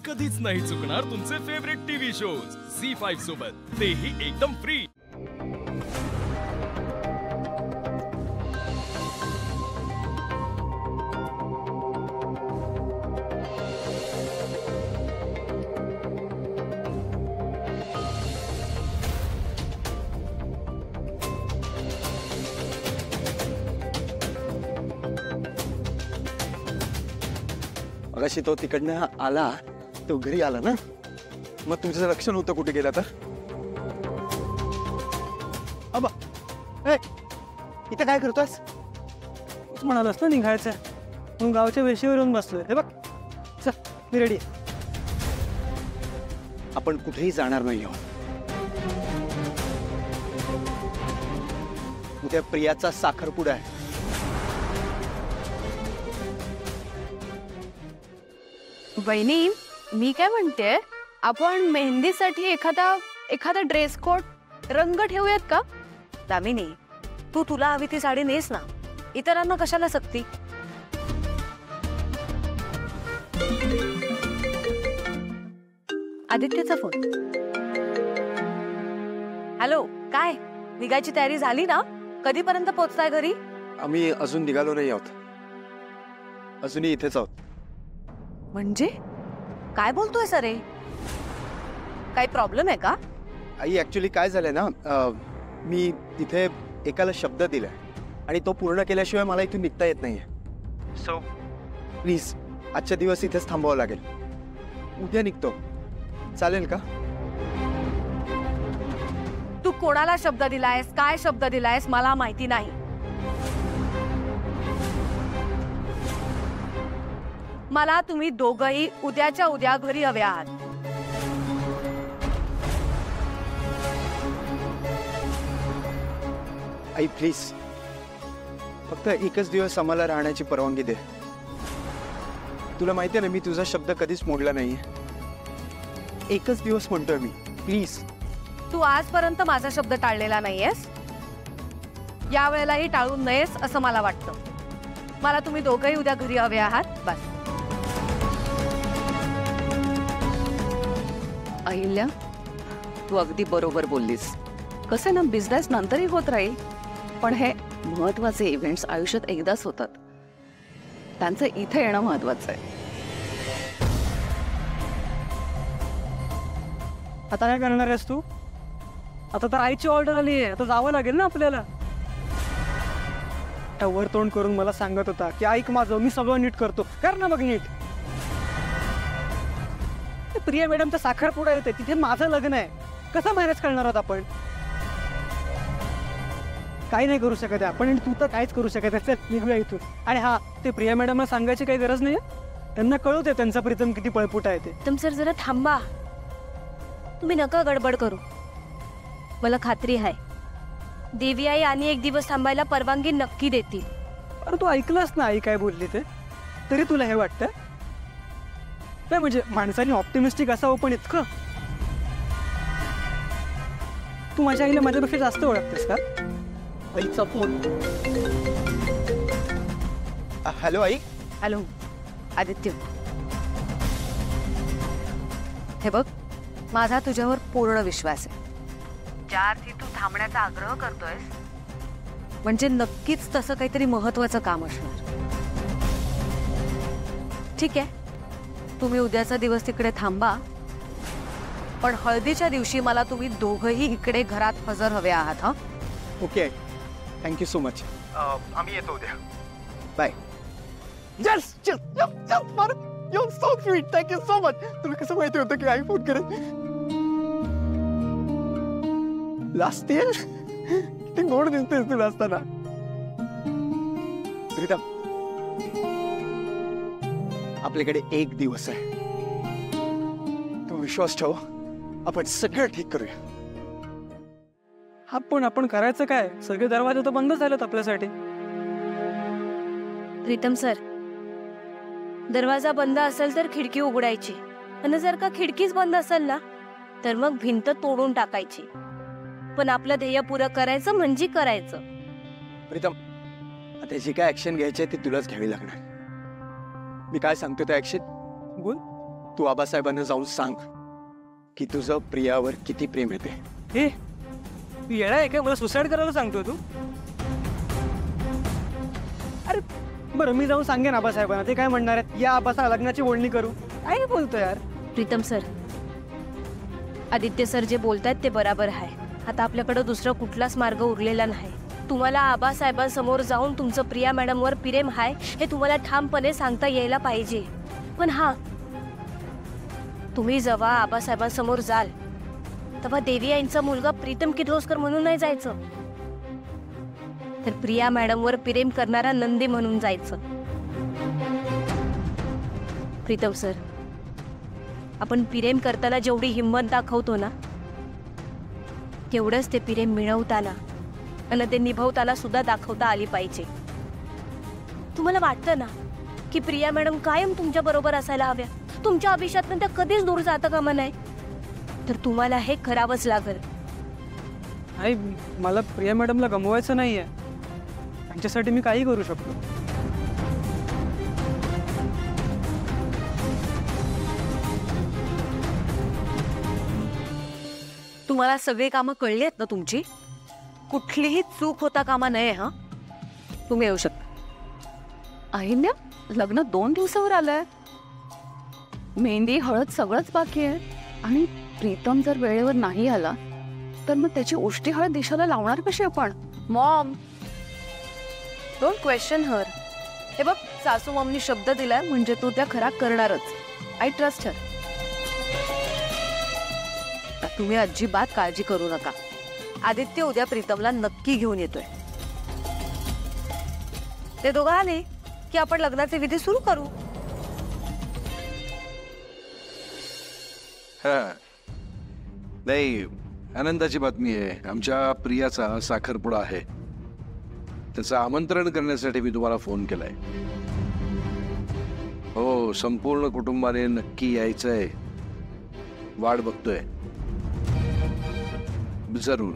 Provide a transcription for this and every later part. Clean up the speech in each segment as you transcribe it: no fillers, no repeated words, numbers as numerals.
कधीच नाही चुकणार तुमचे फेवरेट टीव्ही शोज झी5 सोबत, तेही एकदम फ्री। मगाशी तो तिकडनं आला, तो घरी आला ना, मग तुमचं लक्ष नव्हतं कुठे गेला तर? अबा ए, इथं काय करतोस? म्हणालास ना निघायचं, म्हणून गावच्या वेशीवर येऊन बसलोय। हे बघ, चल मी रेडी आहे। आपण कुठेही जाणार नाही आहोत। उद्या प्रियाचा साखरपुडा आहे। वहिनी, मी काय म्हणते, आपण मेहंदीसाठी एखादा ड्रेस कोड रंग ठेवूयात का? दामिनी, तू तुला हवी ती साडी नेस ना, इतरांना कशाला सक्ती? आदित्यचा फोन। हॅलो, काय निघायची तयारी झाली ना? कधीपर्यंत पोहोचताय घरी? आम्ही अजून निघालो नाही आहोत, अजूनही इथेच आहोत। म्हणजे काय बोलतोय सरे? काही प्रॉब्लेम आहे का? आई, ऍक्च्युली काय झालंय ना, मी इथे एकाला शब्द दिलाय आणि तो पूर्ण केल्याशिवाय मला इथून निघता येत नाहीये। सो प्लीज आजच्या दिवस इथेच थांबावं लागेल। उद्या निघतो, चालेल का? तू कोणाला शब्द दिलायस, काय शब्द दिलायस मला माहिती नाही। मला तुम्ही दोघंही उद्याच्या उद्या घरी हवे आहात। आई प्लीज, फक्त एकच दिवस आम्हाला राहण्याची परवानगी दे। तुला माहिती आहे ना, मी तुझा शब्द कधीच मोडला नाहीये। एकच दिवस म्हणतोय मी, प्लीज। तू आजपर्यंत माझा शब्द टाळलेला नाहीयेस, यावेळेलाही टाळू नयेस असं मला वाटतं। मला तुम्ही दोघंही उद्या घरी हवे आहात, बस। अहिल्या, तू अगदी बरोबर बोललीस। कसं ना, बिझनेस नंतरही होत राहील, पण हे महत्वाचे इव्हेंट्स आयुष्यात एकदाच होतात, त्यांचं इथे येणं महत्वाचं आहे। आता काय करणार आहेस तू? आता तर आईची ऑर्डर आली आहे, आता जावं लागेल ना आपल्याला। वर तोंड करून मला सांगत होता की ऐक माझं, मी सगळं नीट करतो, कर ना मग नीट। प्रिया मॅडमचा साखरपुडा येते, तिथे माझं लग्न आहे, कसं मॅनेज करणार आहोत आपण? काही नाही करू शकत आपण, तू तर काहीच करू शकत आहे। चल निघूया इथून। आणि हा, ते प्रिया मॅडमला सांगायची काही गरज नाही, त्यांना कळवते त्यांचा प्रीतम किती पळपुट आहे ते। तुम सर जरा थांबा, तुम्ही नका गडबड करू। मला खात्री आहे देवी आई आणि एक दिवस थांबायला परवानगी नक्की देतील। अरे तू ऐकलंस ना आई काय बोलली ते, तरी तुला हे वाटतं? नाही म्हणजे माणसाने ऑप्टिमिस्टिक असावं, पण इतकं? तू माझ्या आईला माझ्यापेक्षा जास्त ओळखतेस का? आईचा फोन। हॅलो आई। हॅलो आदित्य, हे बघ, माझा तुझ्यावर पूर्ण विश्वास आहे। ज्या अर्थी तू थांबण्याचा आग्रह करतोयस, म्हणजे नक्कीच तसं काहीतरी महत्वाचं काम असणार। ठीक आहे, तुम्ही उद्याचा दिवस तिकडे थांबा, पण हळदीच्या दिवशी मला तुम्ही दोघंही इकडे घरात हजर हवे आहात। हा ओके, थँक्यू सो मच। आम्ही येतो उद्या, bye. Just you so sweet, thank you so much. तुला कसं माहिती होतं की आई फोन करेल? लास्ट इयर किती गोड दिसतेस तुला असताना। प्रीतम, आपल्याकडे एक दिवस आहे, तू विश्वास ठेव, आपण सगळं ठीक करूया। आपण करायचं काय? सगळे दरवाजे तर बंद झालेत आपल्यासाठी। प्रीतम सर, दरवाजा बंद असेल तर खिडकी उघडायची, आणि जर का खिडकीच बंद असेल ना, तर मग भिंत तोडून टाकायची। पण आपलं ध्येय पुरं करायचं म्हणजे करायचं। प्रीतम, आता जी काय ऍक्शन घ्यायची ती तुलाच घ्यावी लागणार। मी काय सांगतो त्या ऍक्शन बोल। तू आबासाहेबांना जाऊन सांग की तुझं प्रियावर किती प्रेम येते. हे तू येणार आहे काय? मला सुसाईड करायला सांगतोय तू? अरे बरं, मी जाऊन सांगेन आबासाहेबांना. ते काय म्हणणार आहेत? या आबासाहेब लग्नाची बोलणी करू. काय बोलतो यार? प्रीतम सर, आदित्य सर जे बोलतायत ते बरोबर आहे. आता आपल्याकडे दुसरा कुठलाच मार्ग उरलेला नाही. तुम्हाला आबासाहेबांसमोर जाऊन तुमचं प्रिया मॅडमवर प्रेम आहे हे तुम्हाला ठामपणे सांगता यायला पाहिजे. पण हा, तुम्ही जेव्हा आबासाहेबांसमोर जाल तेव्हा देवी यांचा मुलगा प्रीतम किर्लोस्कर म्हणून नाही जायचं, तर प्रिया मॅडमवर प्रेम करणारा नंदी म्हणून जायचं. प्रीतम सर, आपण प्रेम करताना जेवढी हिंमत दाखवतो ना, तेवढंच ते प्रेम मिळवताना आणि ते निभवताना सुद्धा दाखवता आली पाहिजे. तुम्हाला वाटतं ना की प्रिया मॅडम कायम तुमच्या बरोबर असायला हव्या, तुमच्या आयुष्यातून त्या कधीच दूर जाता कामा नाही, तर तुम्हाला हे करावंच लागेल. आई, मला प्रिया मॅडमला गमवायचं नाहीये. त्यांच्यासाठी मी काही करू शकतो. तुम्हाला सगळी कामं कळली आहेत ना तुमची? कुठलीही चूक होता कामा नये. हा, तुम्ही येऊ शकता. अहिल्या, लग्न 2 दिवसावर आलंय. मेहंदी, हळद सगळंच बाकी आहे. आणि प्रीतम जर वेळेवर नाही आला तर मग त्याची उष्टी हळद दिशाला लावणार कशी आपण? मॉम, डोंट क्वेश्चन हर. हे बघ, सासू मॉमनी शब्द दिलाय म्हणजे तो त्या खरा करणारच. I trust her. तुम्ही अजिबात काळजी करू नका. आदित्य उद्या प्रीतमला नक्की घेऊन येतोय. ते दोघं आले की आपण लग्नाचे विधी सुरू करू. नाही, आनंदाची बातमी आहे. आमच्या प्रियाचा साखरपुडा आहे. त्याचं आमंत्रण करण्यासाठी मी तुम्हाला फोन केलाय. हो, संपूर्ण कुटुंबाने नक्की यायचंय. वाट बघतोय. जरूर.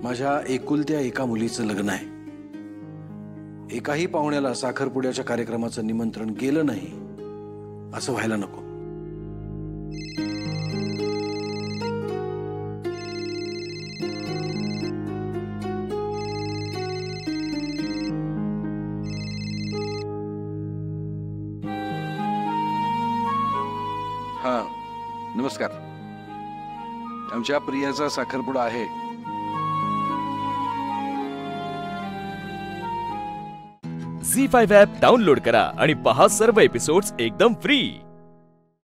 माझ्या एकुलत्या एका मुलीचं लग्न आहे. एकाही पाहुण्याला साखरपुड्याच्या कार्यक्रमाचं निमंत्रण गेलं नाही असं व्हायला नको. हा, नमस्कार. आमच्या प्रियाचा साखरपुडा आहे. झी5 ॲप डाउनलोड करा आणि पहा सर्व एपिसोड्स एकदम फ्री.